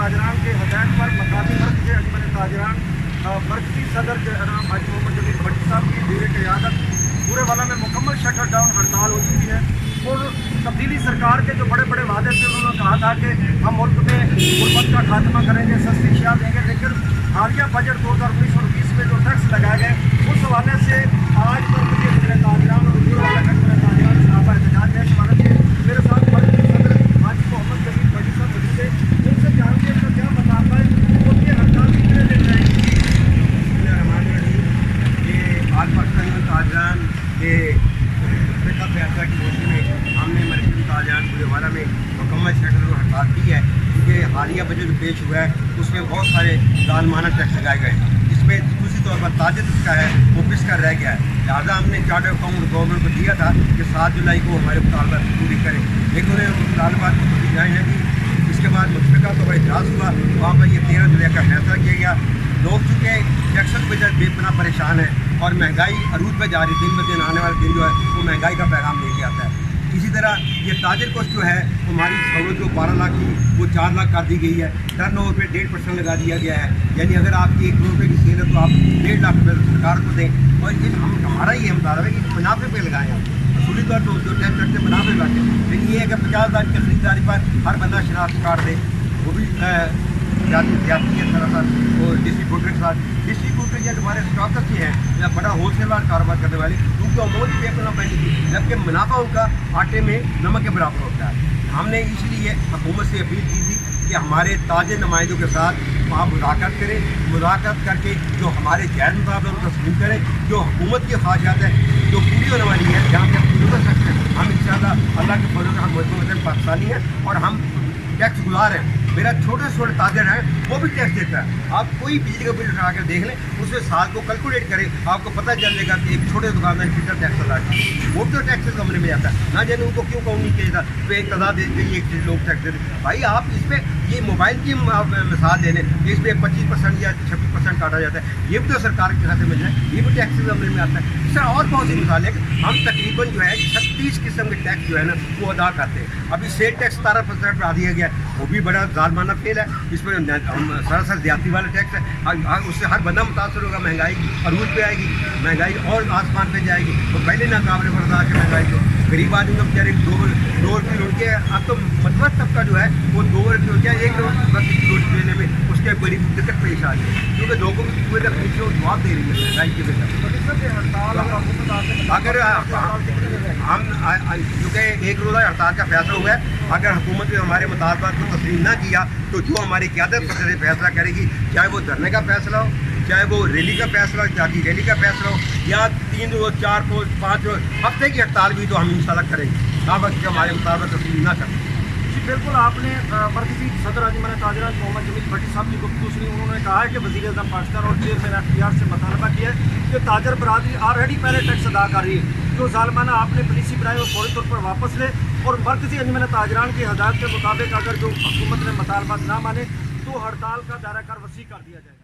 ताजरान के हदायत पर मकामी मरकज़ अंजुमन ताजरान मरकज़ी सदर जनाब हाजी मोहम्मद जमील भट्टी साहब की ज़ेर क़यादत पूरे वाला में मुकम्मल शटर डाउन हड़ताल हो चुकी है। और तब्दीली सरकार के जो बड़े बड़े वादे थे उन्होंने कहा था कि हम मुल्क में गुर्बत का खात्मा करेंगे, सस्ती अशिया देंगे, लेकिन हालिया बजट 2019 और 20 में जो टैक्स लगाए गए उस हवाले से आज मरकज़ी अंजुमन ताजरान और पूरे वाला अंजुमन ताजरान साहब एहतजाज है। स्वागत है मेरे साथ मरकज़ी सदर हाजी मोहम्मद जमील भट्टी साहब मौजूद है, उनसे जानते हैं क्या बताता है और ये हड़ताल कितने दिन रहेगी। ये आज पाकिस्तान ताजरान के का फैसला की रोशनी में हमने मरकज़ी ताजरान पूरे वाला में मुकम्मल शटर और हड़ताल की है, क्योंकि हालिया बजट जो पेश हुआ है उसमें बहुत सारे जालमाना टैक्स लगाए गए, जिसमें दूसरी तौर पर ताजर का है वो पिसकर रह गया है। लिहाजा हमने चार्टर अकाउंट गवर्नमेंट को दिया था कि 7 जुलाई को हमारे मुतालबात पूरी करें, लेकिन उन्हें मुतालबात पूरी नहीं की। इसके बाद मुतफ़िका तो बड़ा इजलास हुआ, वहाँ पर ये 13 जुलाई का फैसला किया गया। लोग चूँकि टैक्सन पर बेपना परेशान है और महंगाई अरूज पर जा रही, दिन ब दिन आने वाले दिन जो है वो महंगाई का पैगाम लेके आता है। इसी तरह ये ताजर कोस्ट जो है हमारी सहूलत जो 12 लाख की वो 4 लाख कर दी गई है। टर्न ओवर पर 1.5% लगा दिया गया है, यानी अगर आपकी 1 करोड़ रुपये की सेल है तो आप 1.5 लाख रुपये सरकार को दें। और ये हमारा ये मुतालबा है कि मुनाफे पे लगाएं, असूली तौर पर जो टैक्स करते मुनाफे लगाते, लेकिन ये है कि 50,000 की खरीदारी पर हर बंदा शराब काट दे, वो भी जाती है सरासर। और डिस्ट्रीब्यूटर के साथ डिस्ट्रीब्यूटर या हमारे स्टॉकर्स ही हैं या बड़ा होलसेलर कारोबार करने वाले, उनको अमौज पे करना पड़ेगी, जबकि मुनाफा उनका आटे में नमक के बराबर होता है। हमने इसलिए हुकूमत से अपील की थी कि हमारे ताजे नुमाइंदों के साथ वहाँ मुलाकात करें, मुलाकात करके जो हमारे गैर मुताबिक उनको तस्लीम करें, जो हुकूमत की ख्वाहिशात है जो पूरी होने वाली है, जहाँ पे हम पूरी कर सकते हैं। हम इंशाअल्लाह अल्लाह के फजल से हम मजबूत पाकिस्तानी हैं और हम टैक्स गुजार हैं। मेरा छोटे से छोटे ताजर है वो भी टैक्स देता है। आप कोई बिजली का बिल उठा कर देख लें, उसमें साल को कैलकुलेट करें, आपको पता चल जाएगा कि एक छोटे दुकानदार कितना टैक्स अदा है। वो तो टैक्स कमरे में आता है ना, जाने उनको क्यों कहूँ नहीं चाहिए था तो एक तादाद दे देंगे, एक लोग टैक्स दे दें। भाई आप इस पर ये मोबाइल की मिसाल दे लें, इसमें 25% या 26% काटा जाता है, ये भी तो सरकार के खाते में जाए, ये भी टैक्स कमरे में आता है। इस तरह और बहुत सी मिसाल है कि हम तकरीबन जो है 36 किस्म के टैक्स जो है ना वो अदा करते हैं। अभी सेल टैक्स 17% बढ़ा दिया गया है, वो भी बड़ा जालमाना फेल है। इसमें सरासर ज्यादती वाला टैक्स है, उससे हर बंदा मुतासर होगा, महंगाई अरूज पे आएगी, महंगाई और आसमान पे जाएगी। तो पहले ना काबिल बर्दाश्त है महंगाई को, गरीब आदमी को बेचारे 2 रुपये रोटी है। अब तो मध्यम तबका जो है वो 2 रुपये रोटी 1 रोटी देने में उसके बड़ी दिक्कत पेश आ रही है, क्योंकि लोगों की पूरे जवाब दे रही है महंगाई के वजह। अगर हम चूँकि 1 रोज़ा हड़ताल का फैसला हुआ है, अगर हुकूमत ने हमारे मुतालबात को तस्लीम ना किया तो जो हमारी क़यादत पर फैसला करेगी, चाहे वो धरने का फैसला हो, चाहे वो रैली का फैसला हो, जाती रैली का फैसला हो, या 3 रोज़ 4 रोज़ 5 रोज़ हफ्ते की हड़ताल भी तो हम इंशाअल्लाह करेंगे, ना बस कि हमारे मुतालबात तस्लीम ना करें। जी बिल्कुल, आपने मरकज़ी सदर अंजुमन ताजरान मोहम्मद जमील भट्टी साहब की गुफ्तगू सुनी। उन्होंने कहा है कि वज़ीर आज़म पाकिस्तान और चेयरमैन एफटीआर से मुतालबा किया है कि ताजर बरादरी ऑलरेडी पहले टैक्स अदा कर रही है, जो जालमाना आपने पॉलिसी बनाई वो फौरी तौर पर वापस ले, और मरकज़ी अंजुमन ताजरान की हदायत के मुताबिक अगर जो हुकूमत ने मुतालबात ना माने तो हड़ताल का दायरा कार वसी कर दिया जाए।